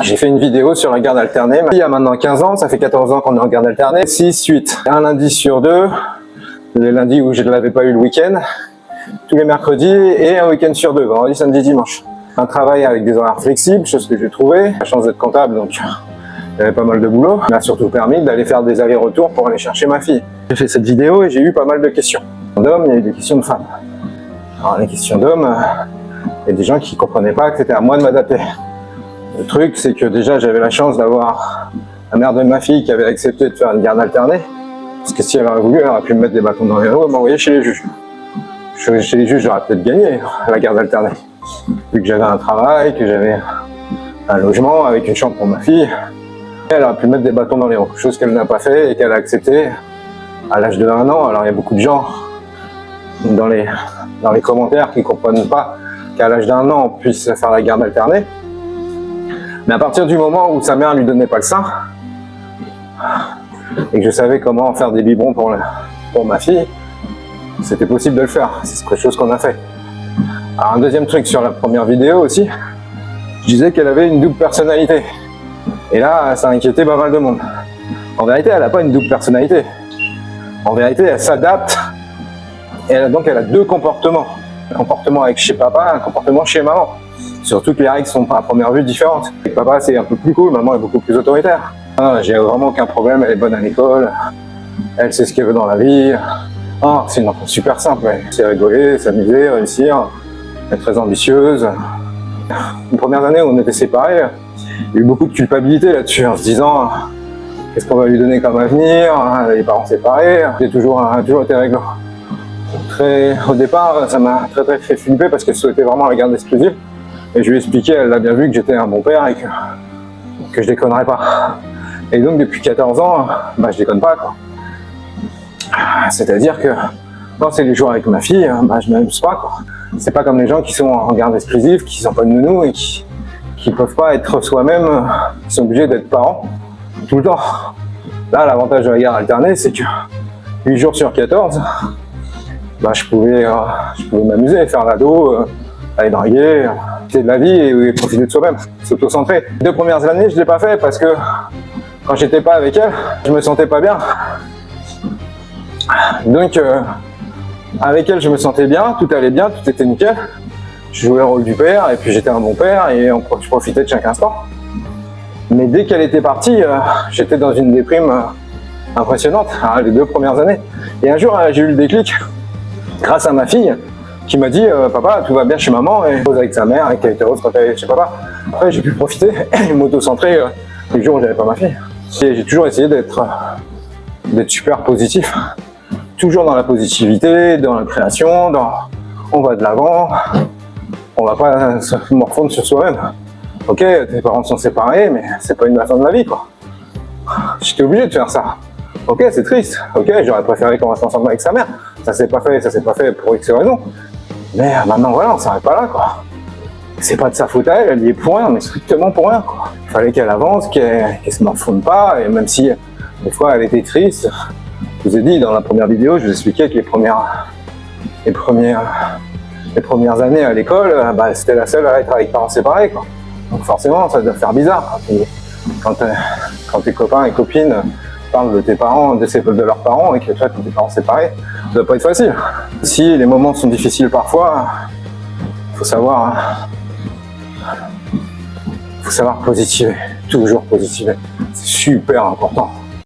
J'ai fait une vidéo sur la garde alternée. Ma fille a maintenant 15 ans, ça fait 14 ans qu'on est en garde alternée. 6-8, un lundi sur 2, les lundis où je ne l'avais pas eu le week-end, tous les mercredis et un week-end sur 2, vendredi, samedi, dimanche. Un travail avec des horaires flexibles, chose que j'ai trouvé. La chance d'être comptable, donc il y avait pas mal de boulot. Ça m'a surtout permis d'aller faire des allers-retours pour aller chercher ma fille. J'ai fait cette vidéo et j'ai eu pas mal de questions. D'hommes, il y a eu des questions de femmes. Alors les questions d'hommes, il y a des gens qui ne comprenaient pas que c'était à moi de m'adapter. Le truc, c'est que déjà, j'avais la chance d'avoir la mère de ma fille qui avait accepté de faire une garde alternée. Parce que si elle aurait voulu, elle aurait pu me mettre des bâtons dans les roues et m'envoyer chez les juges. Chez les juges, j'aurais peut-être gagné la garde alternée. Vu que j'avais un travail, que j'avais un logement avec une chambre pour ma fille, elle aurait pu mettre des bâtons dans les roues. Chose qu'elle n'a pas fait et qu'elle a accepté à l'âge de 1 an. Alors il y a beaucoup de gens dans les commentaires qui ne comprennent pas qu'à l'âge d'1 an, on puisse faire la garde alternée. Mais à partir du moment où sa mère lui donnait pas le sein, et que je savais comment faire des biberons pour ma fille, c'était possible de le faire. C'est quelque chose qu'on a fait. Alors un deuxième truc sur la première vidéo aussi, je disais qu'elle avait une double personnalité. Et là, ça inquiétait pas mal de monde. En vérité, elle n'a pas une double personnalité. En vérité, elle s'adapte. Et donc, elle a deux comportements. Un comportement avec chez papa, un comportement chez maman. Surtout que les règles sont à première vue différentes. Avec papa, c'est un peu plus cool, maman est beaucoup plus autoritaire. J'ai vraiment aucun problème, elle est bonne à l'école, elle sait ce qu'elle veut dans la vie. C'est une enfant super simple, elle sait rigoler, s'amuser, réussir, elle est très ambitieuse. Les premières années où on était séparés, il y a eu beaucoup de culpabilité là-dessus, en se disant qu'est-ce qu'on va lui donner comme avenir, les parents séparés, j'ai toujours été réglant. Au départ, ça m'a très fait flipper parce qu'elle souhaitait vraiment la garde exclusive. Et je lui ai expliqué, elle a bien vu que j'étais un bon père et que je déconnerais pas. Et donc depuis 14 ans, je déconne pas quoi. C'est-à-dire que quand c'est les jours avec ma fille, je m'amuse pas quoi. C'est pas comme les gens qui sont en garde exclusive, qui sont pas de nounou et qui peuvent pas être soi-même, qui sont obligés d'être parents tout le temps. Là, l'avantage de la garde alternée, c'est que 8 jours sur 14, je pouvais m'amuser, faire l'ado, aller draguer, profiter de la vie et profiter de soi-même, s'auto-centrer. Les 2 premières années, je l'ai pas fait parce que quand j'étais pas avec elle, je me sentais pas bien. Donc avec elle, je me sentais bien, tout allait bien, tout était nickel. Je jouais le rôle du père et puis j'étais un bon père et je profitais de chaque instant. Mais dès qu'elle était partie, j'étais dans une déprime impressionnante, les 2 premières années. Et un jour, j'ai eu le déclic grâce à ma fille qui m'a dit papa, tout va bien chez maman, et pose avec sa mère et qu'elle était heureuse quand elle était chez papa. Après, j'ai pu profiter et m'auto-centrer les jours où j'avais pas ma fille. Et j'ai toujours essayé d'être super positif, toujours dans la positivité, dans la création, on va de l'avant, on va pas se morfondre sur soi-même. Ok, tes parents sont séparés, mais c'est pas la fin de la vie quoi. J'étais obligé de faire ça. Ok, c'est triste. Ok, j'aurais préféré qu'on reste ensemble avec sa mère. Ça s'est pas fait pour X raisons. Mais maintenant voilà, on s'arrête pas là quoi. C'est pas de sa faute à elle, elle y est pour rien, mais strictement pour rien quoi. Il fallait qu'elle avance, qu'elle se morfonde pas, et même si des fois elle était triste, je vous ai dit dans la première vidéo, je vous expliquais que les premières années à l'école, c'était la seule à être avec parents séparés quoi. Donc forcément, ça doit faire bizarre. Quand tes copains et copines parlent de tes parents, de leurs parents, et que toi, tes parents séparés, ça doit pas être facile. Si les moments sont difficiles parfois, faut savoir positiver, toujours positiver. C'est super important.